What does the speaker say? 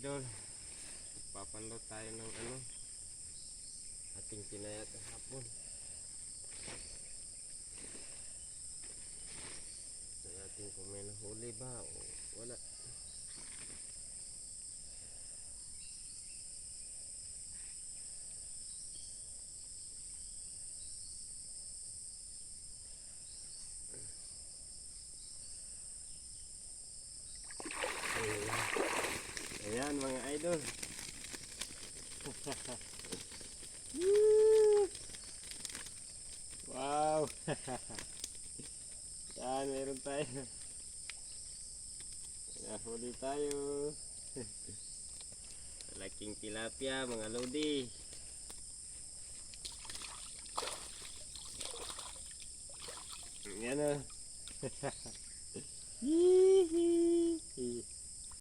idol, papanlot tayo ng ating pinayat hapon. Sa ating kung may nahuli ba o wala. Ayan mga idol. Wow. Yan, meron tayo. Nahuli tayo. Malaking tilapia mga lodi. Yan o.